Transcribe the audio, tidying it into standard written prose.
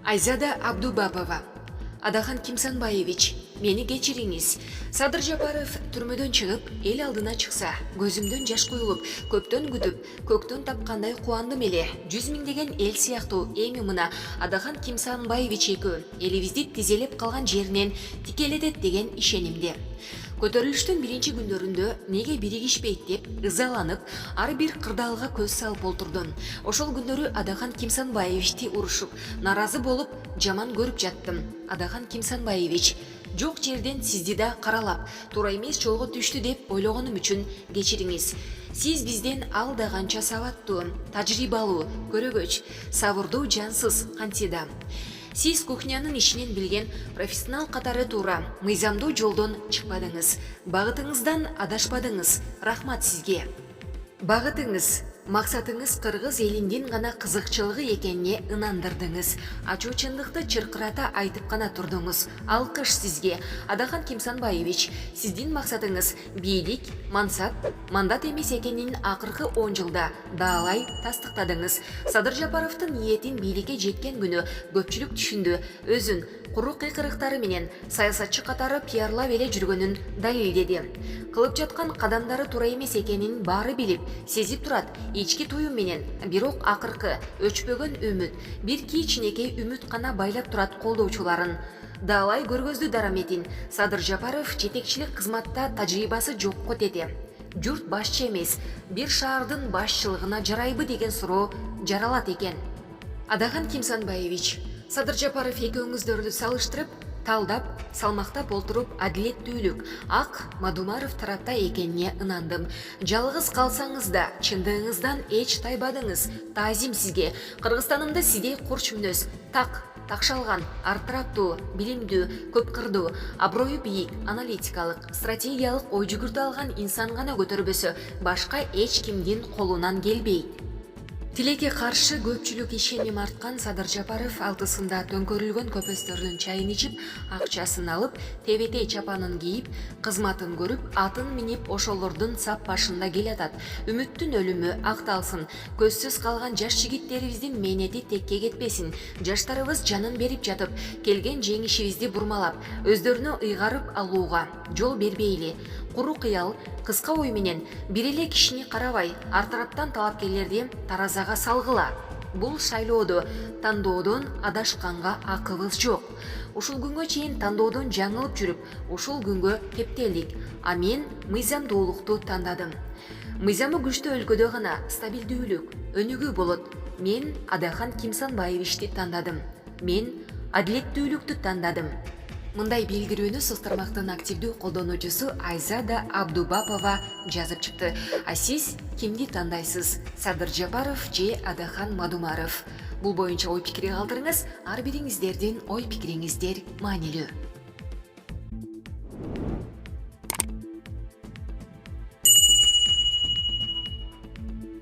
Айзада Абдубапова. Адахан Кимсанбаевич, мени кечириңиз. Садыр Жапаров түрмөдөн чыгып, эл алдына чыкса, көзүмдөн жаш куюлуп, көптөн күтүп, көктөн тапкандай кубандым эле. 100 миңдеген эл сыяктуу эми мына Адахан Кимсанбаевич экөө элибизди тизелеп калган жеринен тикелетет деген ишенимде. Көтөрүлүштүн биринчи күндөрүндө неге биригишпейт деп ызаланып, ар бир кырдаалга көз салып олтурдум. Ошол күндөрү Адахан Кимсанбаевичти урушуп, наразы болуп, жаман көрүп жаттым. Адахан Кимсанбаевич, жок жерден сизди да каралап, туура эмес жолго түштү деп ойлогонум үчүн кечириңиз. Сиз бизден алдаганча сабаттуу, тажрыйбалуу, көрөгөч, сабырдуу жансыз кантида. Сиз кухнянын ишинен билген профессионал катары туура, мыйзамдуу жолдон чыкпадыңыз. Багытыңыздан адашпадыңыз. Рахмат сизге. Багытыңыз, максатыңыз кыргыз элинин гана кызыкчылыгы экенине ынандырдыңыз. Ачуу чындыкты чыркырата айтып гана турдуңуз. Алкыш сизге. Адахан Кимсанбаевич, сиздин максатыңыз бийлик, мансап, мандат эмес экенин акыркы 10 жылда даалай тастыктадыңыз. Садыр Жапаровдун ниетин бийликке жеткен күнү көпчүлүк түшүндү. Өзүн куру кыйкырыктары менен саясатчы катары пиарлап эле жүргөнүн далилдеди. Кылып жаткан кадамдары туура эмес экенин баары билип, сезип турат. Ички туюм менен, бирок акыркы өчпөгөн үмүт, бир кичинекей үмүт гана байлап турат колдоочуларын. Даалай көргөздү дараметин Садыр Жапаров жетекчилик кызматта тажрыйбасы жокко деди. Журт башчы эмес, бир шаардын башчылыгына жарайбы деген суроо жаралат экен. Адахан Кимсанбаевич, Садыр Жапаров экөөңүздөрдү салыштырып, талдап, салмактап олтуруп, адилеттүүлүк Ак Мадумаров тарапта экенине ынандым. Жалгыз калсаңыз да, чындыгыңыздан эч тайбадыңыз. Таазим сизге. Кыргызстанымда сиздей курч мүнөз, такшалган, артырактуу, билимдүү, көп кырдуу, аброю бийик, аналитикалык, стратегиялык ой жүгүртү алган инсан гана көтөрбөсө, башка эч кимдин колунан келбейт. Тилекке каршы көпчүлүк ишеним арткан Садыр Жапаров алтысында төңкөрүлгөн көпөстөрдүн чайын ичип, акчасын алып, тебетей чапанын кийип, кызматын көрүп, атын минип ошолордун сап башында келатат. Үмүттүн өлүмү акталсын, көзсүз калган жаш жигиттерибиздин мээнети текке кетпесин. Жаштарыбыз жанын берип жатып, келген жеңишибизди бурмалап, өздөрүнө ыйгарып алууга жол бербейли. Куру кыял, кыска ой менен бир эле кишини карабай, ар тараптан талапкерлерди таразага салгыла. Бул шайлоодо тандоодон адашканга акыбыз жок. Ушул күнгө чейин тандоодон жаңылып жүрүп, ушул күнгө кептелдик. А мен мыйзамдуулукту тандадым. Мыйзамы күчтүү өлкөдө гана стабилдүүлүк өнүгүү болот. Мен Адахан Кимсанбаевичти тандадым. Мен адилеттүүлүктү тандадым. Мындай билдирүүнү соц тармактын активдүү колдонуучусу Айзада Абдубапова жазып чыкты. А сиз кимди тандайсыз? Садыр Жапаров же Адахан Мадумаров? Бул боюнча ой пикири калтырыңыз. Ар бириңиздердин ой пикириңиздер маанилүү.